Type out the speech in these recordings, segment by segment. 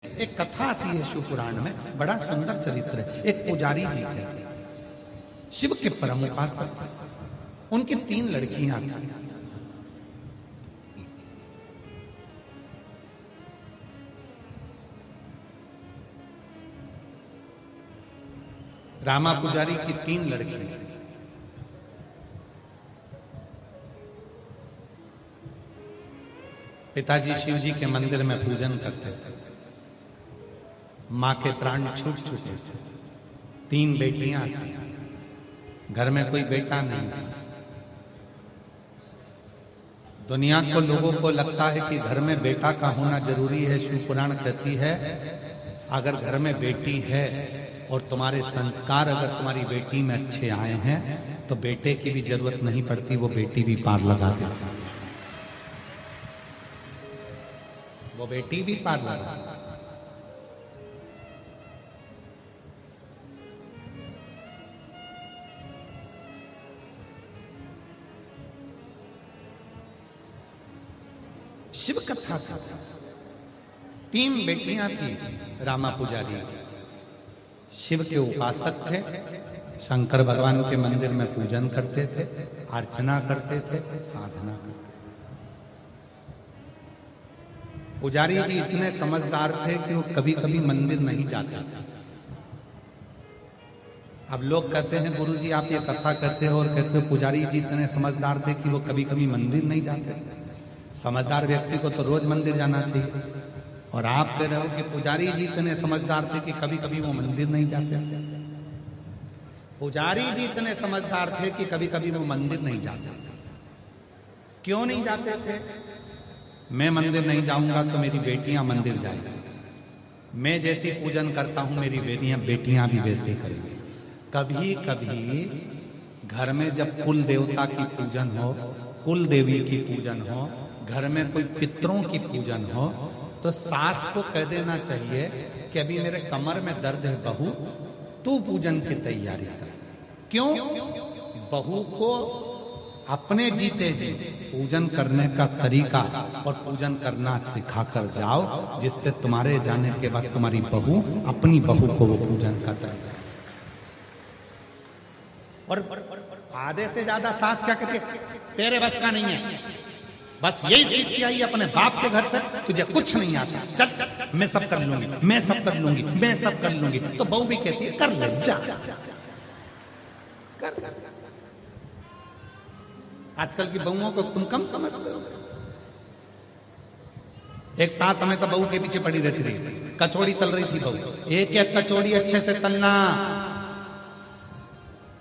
एक कथा आती है शिव पुराण में, बड़ा सुंदर चरित्र है। एक पुजारी जी थे, शिव के परम उपासक थे। उनकी 3 लड़कियां थी। रामा पुजारी की 3 लड़कियां। पिताजी शिव जी के मंदिर में पूजन करते थे। मां के प्राण छूट चुके थे। 3 बेटियां थी, घर में कोई बेटा नहीं था। दुनिया को लोगों को लगता है कि घर में बेटा का होना जरूरी है। शिव पुराण कहती है अगर घर में बेटी है और तुम्हारे संस्कार अगर तुम्हारी बेटी में अच्छे आए हैं तो बेटे की भी जरूरत नहीं पड़ती, वो बेटी भी पार लगा देती है। वो बेटी भी पार लगा। शिव कथा का 3 बेटियां थी। रामा पुजारी शिव के उपासक थे। शंकर भगवान के मंदिर में पूजन करते थे, अर्चना करते थे, साधना करते थे। पुजारी जी इतने समझदार थे कि वो कभी कभी मंदिर नहीं जाते थे। अब लोग कहते हैं गुरुजी आप ये कथा कहते हो और कहते हो पुजारी जी इतने समझदार थे कि वो कभी कभी मंदिर नहीं जाते थे। समझदार व्यक्ति को तो रोज मंदिर जाना चाहिए, और आप कह रहे हो कि पुजारी जी इतने समझदार थे कि कभी कभी वो मंदिर नहीं जाते थे। पुजारी जी इतने समझदार थे कि कभी कभी वो मंदिर नहीं जाते थे। क्यों नहीं जाते थे? मैं मंदिर नहीं जाऊंगा तो मेरी बेटियां मंदिर जाएंगी। मैं जैसी पूजन करता हूं मेरी बेटियां भी वैसे करेंगी। कभी कभी घर में जब कुल देवता की पूजन हो, कुल देवी की पूजन हो, घर में कोई पितरों की पूजन हो, तो सास को कह देना चाहिए कि अभी मेरे कमर में दर्द है बहू, तू पूजन की तैयारी कर। क्यों? बहू को अपने जीते जी पूजन करने का तरीका और पूजन करना सिखाकर जाओ, जिससे तुम्हारे जाने के बाद तुम्हारी बहू अपनी बहू को वो पूजन का तरीका। और आधे से ज्यादा सास क्या कहती है, तेरे बस का नहीं है, बस यही सीख के आई अपने बाप के घर से, तुझे कुछ नहीं आता, चल मैं सब कर लूंगी, मैं सब कर लूंगी, मैं सब कर लूंगी। तो बहू भी कहती है कर ले, जा कर। आजकल की बहुओं को तुम कम समझते हो। एक सास हमेशा बहू के पीछे पड़ी रहती रही। कचौड़ी तल रही थी बहू, एक एक कचौड़ी अच्छे से तलना।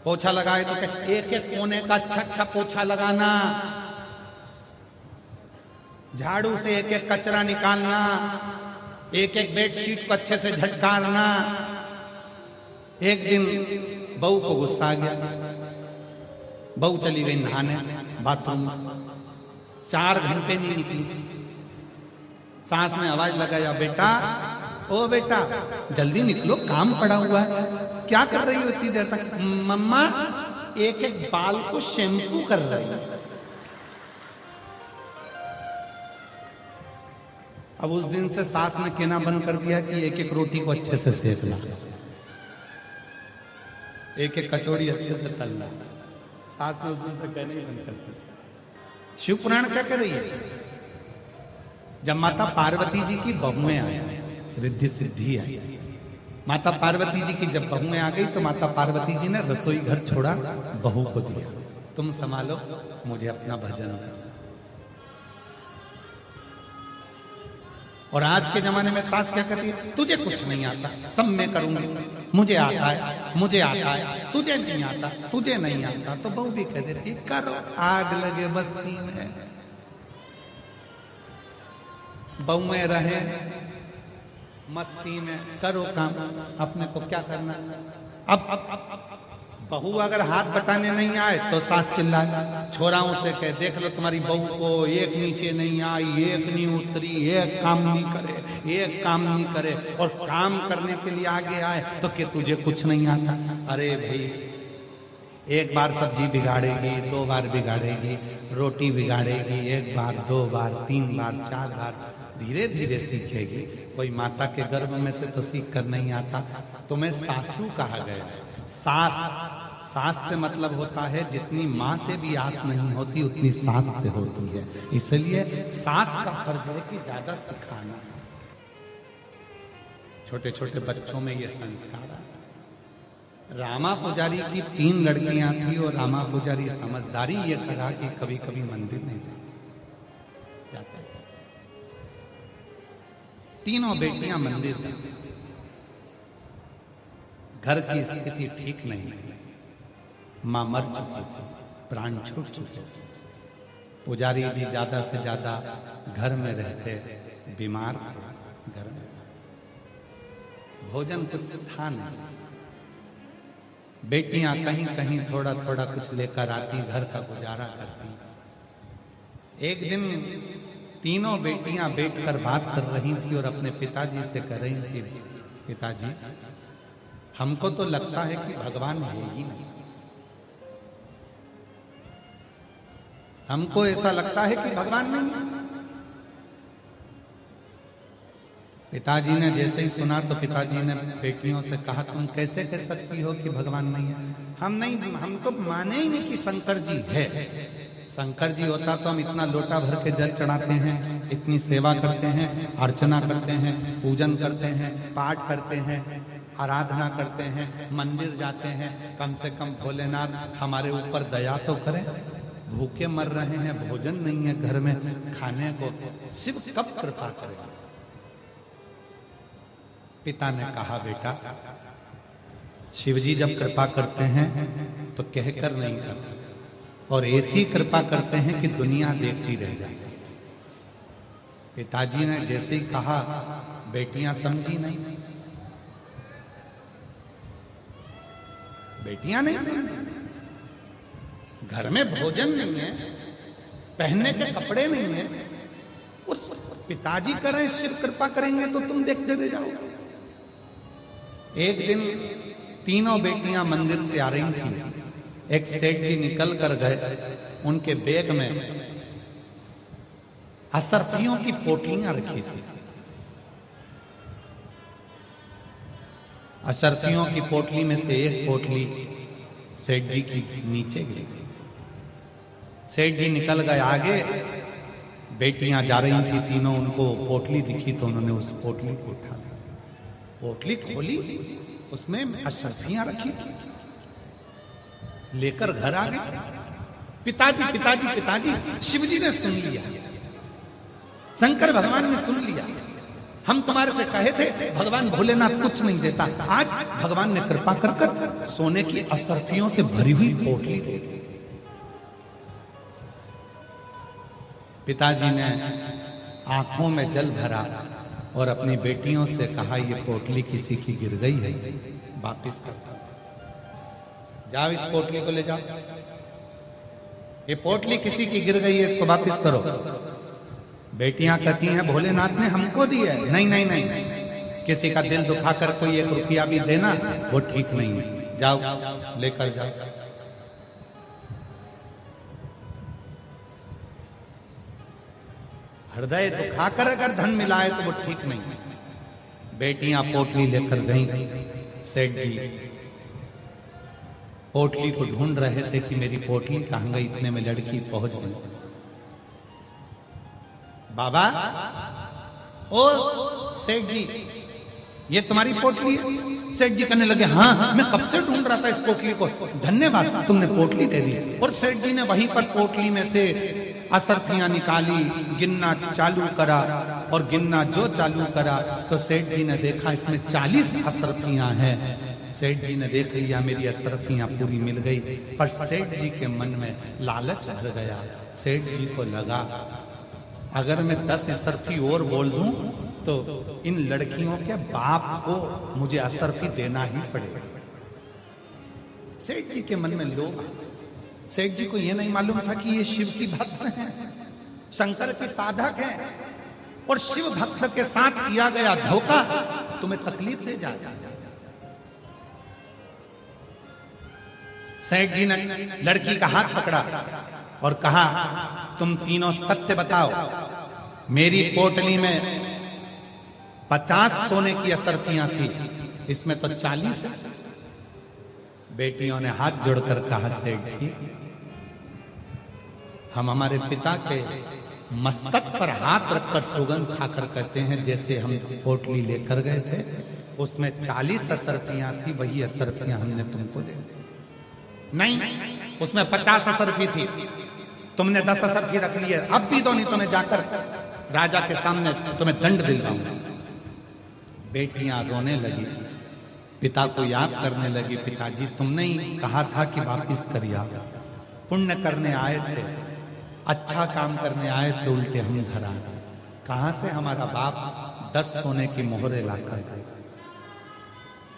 पोछा लगाए तो एक एक कोने का अच्छा पोछा लगाना। झाड़ू से एक एक कचरा निकालना। एक एक बेडशीट को अच्छे से झटकारना। एक दिन बहू को गुस्सा आ गया। बहू चली गई नहाने बाथरूम में। 4 घंटे नहीं निकली। सास ने आवाज लगाया, बेटा ओ बेटा जल्दी निकलो, काम पड़ा हुआ है। क्या कर रही हो इतनी देर तक? मम्मा एक एक बाल को शैम्पू कर रही है। अब उस दिन से सास ने कहना बंद कर दिया कि एक एक रोटी को अच्छे से सेकना, एक एक कचौड़ी अच्छे से तलना। सास ने उस दिन से कहना ही बंद कर दिया। शिव पुराण क्या कर रही है? जब माता पार्वती जी की बहुएं आई, रिद्धि सिद्धि आई, माता पार्वती जी की जब बहुएं आ गई तो माता पार्वती जी ने रसोई घर छोड़ा, बहू को दिया, तुम संभालो, मुझे अपना भजन करना। और आज के जमाने में सास क्या कहती है, तुझे कुछ नहीं आता, सब मैं करूंगी, मुझे आता है, मुझे आता है, तुझे नहीं आता, तुझे नहीं आता। तो बहू भी कह देती है करो, आग लगे बस्ती में, बहुएं रहे मस्ती में, करो काम, अपने को क्या करना। अब बहू अगर हाथ बटाने नहीं आए तो सास चिल्लाए, छोराओं से कह देख लो तुम्हारी बहू को एक नीचे नहीं आई, एक नहीं उतरी, एक काम नहीं करे, एक काम नहीं करे, और काम करने के लिए आगे आए तो कि तुझे कुछ नहीं आता। अरे भाई, एक बार सब्जी बिगाड़ेगी, 2 बार बिगाड़ेगी, रोटी बिगाड़ेगी, 1 बार, 2 बार, 3 बार, 4 बार, धीरे धीरे सीखेगी। कोई माता के गर्भ में से तो सीख कर नहीं आता। तुम्हें सासू कहा गया है। सास से मतलब होता है जितनी माँ से भी आस नहीं होती उतनी सास से होती है। इसलिए सास का फर्ज है कि ज्यादा सिखाना। छोटे छोटे बच्चों में ये संस्कार है। रामा पुजारी की 3 लड़कियां थी और रामा पुजारी समझदारी ये करा कि कभी कभी मंदिर नहीं जाते। तीनों बेटियां मंदिर जाती। घर की स्थिति ठीक नहीं थी। मां मर चुकी थी, प्राण छूट चुके थे। पुजारी जी ज्यादा से ज्यादा घर में रहते, बीमार थे। घर में भोजन कुछ था नहीं। बेटियां कहीं कहीं थोड़ा थोड़ा कुछ लेकर आती, घर का गुजारा करती। एक दिन तीनों बेटियां बैठकर बात कर रही थी और अपने पिताजी से कह रही थी, पिताजी हमको तो लगता है कि भगवान है ही नहीं। हमको ऐसा लगता है कि भगवान नहीं है। पिताजी ने जैसे ही सुना तो पिताजी ने बेटियों से कहा, तुम कैसे कह सकती हो कि भगवान नहीं है? हम तो माने ही नहीं कि शंकर जी है। शंकर जी होता तो हम इतना लोटा भर के जल चढ़ाते हैं, इतनी सेवा करते हैं, अर्चना करते हैं, पूजन करते हैं, पाठ करते हैं, आराधना करते हैं, मंदिर जाते हैं। कम से कम भोलेनाथ हमारे ऊपर दया तो करें। भूखे मर रहे हैं, भोजन नहीं है घर में खाने को, शिव कब कृपा करें? पिता ने कहा, बेटा शिवजी जब कृपा करते हैं तो कहकर नहीं करते, और ऐसी कृपा करते हैं कि दुनिया देखती रह जाती है। पिताजी ने जैसे ही कहा, बेटियां समझी नहीं। बेटियां नहीं समझी। घर में भोजन नहीं है, पहनने के कपड़े नहीं है, और पिताजी करें शिव कृपा करेंगे तो तुम देखते रह जाओगे। एक दिन तीनों बेटियां मंदिर से आ रही थी। एक सेठ जी निकल कर गए। उनके बैग में असरफियों की पोटलियां रखी थी। असरफियों की पोटली में से एक पोटली सेठ जी की नीचे गिरी थी। सेठ जी निकल गए आगे। बेटियां जा रही थी तीनों, उनको पोटली दिखी तो उन्होंने उस पोटली को उठा लिया। पोटली खोली, उसमें अशरफियां रखी थी। लेकर घर आ गए। पिताजी पिताजी पिताजी, शिवजी ने सुन लिया, शंकर भगवान ने सुन लिया। हम तुम्हारे से कहे थे भगवान भोलेनाथ कुछ नहीं देता, आज भगवान ने कृपा कर कर सोने की अशरफियों से भरी हुई पोटली दे दी। पिताजी ने आंखों में जल भरा और अपनी बेटियों से कहा, ये पोटली किसी की गिर गई है, वापिस कर दो। जाओ इस पोटली को ले जाओ। ये पोटली किसी की गिर गई है, इसको वापिस करो। बेटियां कहती हैं, भोलेनाथ ने हमको दी है। नहीं नहीं नहीं, किसी का दिल दुखाकर कोई 1 रुपया भी देना वो ठीक नहीं है। जाओ लेकर जाओ। हृदय दुखाकर अगर धन मिला है तो वो ठीक नहीं है। बेटियां पोटली लेकर गईं। सेठ जी पोटली को ढूंढ रहे थे कि मेरी पोटली कहां गई। इतने में लड़की पहुंच गई। बाबा, ओ सेठ जी, ये तुम्हारी पोटली है? सेठ जी कहने लगे, हाँ मैं कब से ढूंढ रहा था इस पोटली को, धन्यवाद तुमने पोटली दे दी। और सेठ जी ने वहीं पर पोटली में से असरफियां निकाली, गिनना चालू करा, और गिनना जो चालू करा तो सेठ जी ने देखा इसमें 40 असरफियां हैं। सेठ जी ने देख लिया मेरी असरफियां पूरी मिल गई, पर सेठ जी के मन में लालच भर गया। सेठ जी को लगा, अगर मैं 10 असरफी और बोल दूं तो इन लड़कियों के बाप को मुझे असरफी देना ही पड़ेगा। सेठ जी के मन में लोभ। सेठ जी को यह नहीं मालूम था कि ये शिव की भक्त हैं, शंकर के साधक हैं, और शिव भक्त के साथ किया गया धोखा तुम्हें तकलीफ दे जाएगा। सेठ जी ने लड़की का हाथ पकड़ा और कहा, तुम तीनों सत्य बताओ, मेरी पोटली में 50 सोने की असरफियां थी, इसमें तो 40 है। बेटियों ने हाथ जोड़कर कहा, सेठ जी, हम हमारे पिता के मस्तक पर हाथ रखकर सौगंध खाकर कहते हैं, जैसे हम पोटली लेकर गए थे उसमें 40 असरफियां थी, वही असरफियां हमने तुमको दे दी। नहीं, उसमें 50 असरफी थी, तुमने 10 असरफी रख ली है, अब भी दो, नहीं तो मैं जाकर राजा के सामने तुम्हें दंड दिलवाऊंगा। बेटियां रोने लगी, पिता को याद करने लगी, पिताजी तुमने ही कहा था कि वापिस करिए, पुण्य करने आए थे, अच्छा काम करने आए थे, उल्टे हम घर आ गए। कहां से हमारा बाप 10 सोने की मोहरे लाकर गए।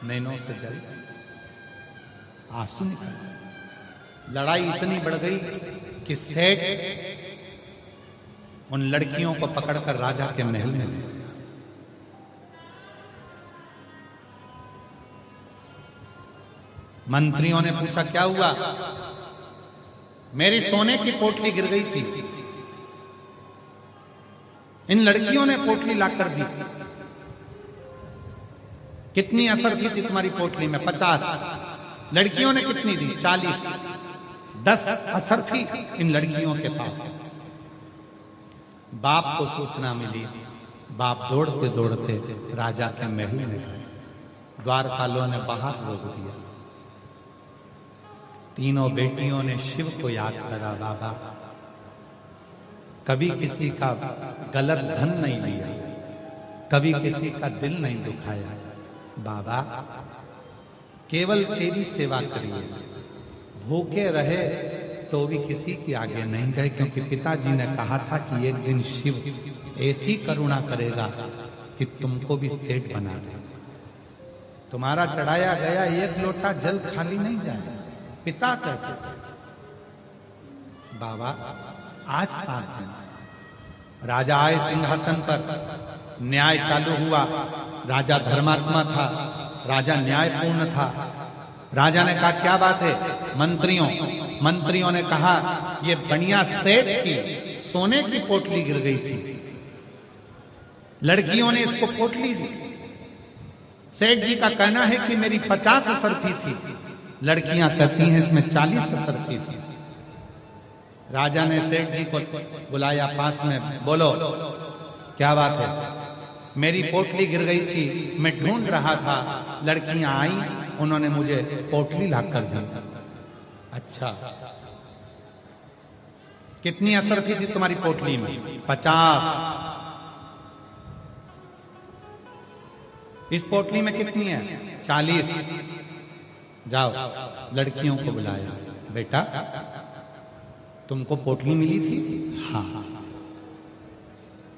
नैनों से जल आंसू निकल। लड़ाई इतनी बढ़ गई कि सेठ उन लड़कियों को पकड़कर राजा के महल में ले गया। मंत्रियों ने पूछा, क्या हुआ? मेरी सोने की पोटली गिर गई थी, इन लड़कियों ने पोटली लाकर दी। कितनी असरफी थी तुम्हारी पोटली में? 50। लड़कियों ने कितनी दी? 40। 10 असरफी इन लड़कियों के पास। बाप को सूचना मिली, बाप दौड़ते दौड़ते राजा के महल में गए। द्वारपालों ने बाहर रोक दिया। तीनों बेटियों ने शिव को याद करा, बाबा कभी किसी का गलत धन नहीं लिया, कभी किसी का दिल नहीं दुखाया, बाबा केवल तेरी सेवा करिए। भूखे रहे तो भी किसी के आगे नहीं गए, क्योंकि पिताजी ने कहा था कि एक दिन शिव ऐसी करुणा करेगा कि तुमको भी सेठ बना देगा। तुम्हारा चढ़ाया गया एक लोटा जल खाली नहीं जाएगा। पिता कहते, बाबा आज 7 दिन। राजा आए सिंहासन पर, न्याय चालू हुआ। राजा धर्मात्मा था, राजा न्यायपूर्ण था। राजा ने कहा, क्या बात है? मंत्रियों ने कहा, ये बनिया सेठ की सोने की पोटली गिर गई थी, लड़कियों ने इसको पोटली दी। सेठ जी का कहना है कि मेरी 50 असरफी थी, लड़कियां कहती हैं इसमें 40 असरफी थी। राजा ने सेठ जी को बुलाया पास में, बोलो क्या बात है? मेरी पोटली गिर गई थी, मैं ढूंढ रहा था, लड़कियां आई, उन्होंने मुझे पोटली लाकर दी। अच्छा, कितनी असरफी थी तुम्हारी पोटली में? 50। इस पोटली में कितनी है? 40। जाओ, लड़कियों को बुलाया, बेटा तुमको पोटली मिली थी? हाँ।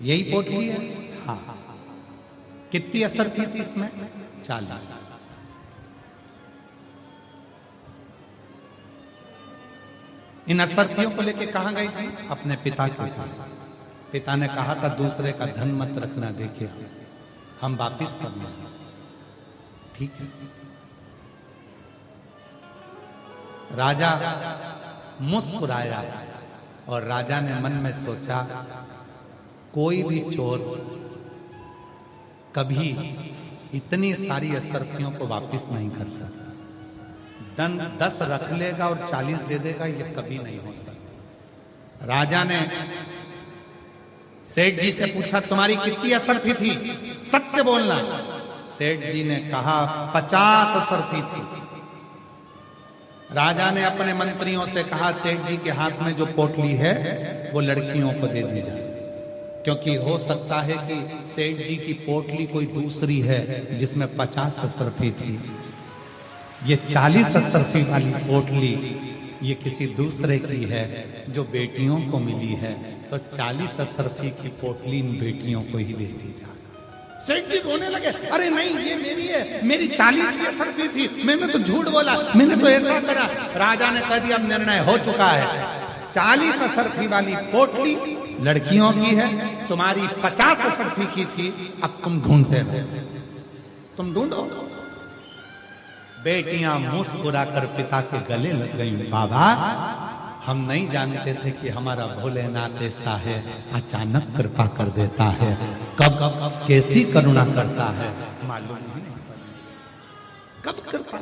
यही पोटली है? हाँ। कितनी असरफी थी इसमें? 40। इन असरफियों को लेके कहां गई थी? अपने पिता के पास। पिता ने कहा था दूसरे का धन मत रखना, देखिए हम वापिस करना। ठीक है। राजा मुस्कुराया और राजा ने मन में सोचा, कोई भी चोर कभी इतनी सारी असरफियों को वापस नहीं कर सकता। 10 रख लेगा और 40 दे देगा, ये कभी नहीं हो सकता। राजा ने सेठ जी से पूछा, तुम्हारी कितनी असरफी थी? सत्य बोलना। सेठ जी ने कहा 50 असरफी थी। राजा ने अपने मंत्रियों से कहा, सेठ जी के हाथ में जो पोटली है वो लड़कियों को दे दी जाए, क्योंकि हो सकता है कि सेठ जी की पोटली कोई दूसरी है जिसमें 50 असरफी थी। ये 40 असरफी वाली पोटली ये किसी दूसरे की है जो बेटियों को मिली है, तो 40 असरफी की पोटली इन बेटियों को ही दे दी जाए। सेठ जी रोने लगे, अरे नहीं ये मेरी है, मेरी 40 ही असरफी थी, मैंने तो झूठ बोला, मैंने तो ऐसा करा। राजा ने कह दिया, अब निर्णय हो चुका है, 40 असरफी वाली पोटली लड़कियों की है, तुम्हारी 50 असरफी की थी, अब तुम ढूंढते रहो, तुम ढूंढो। बेटियां मुस्कुराकर पिता के गले लग गईं, बाबा हम नहीं जानते थे कि हमारा भोलेनाथ ऐसा है, अचानक कृपा कर देता है, कब कब कैसी करुणा करता है मालूम ही नहीं, कब कृपा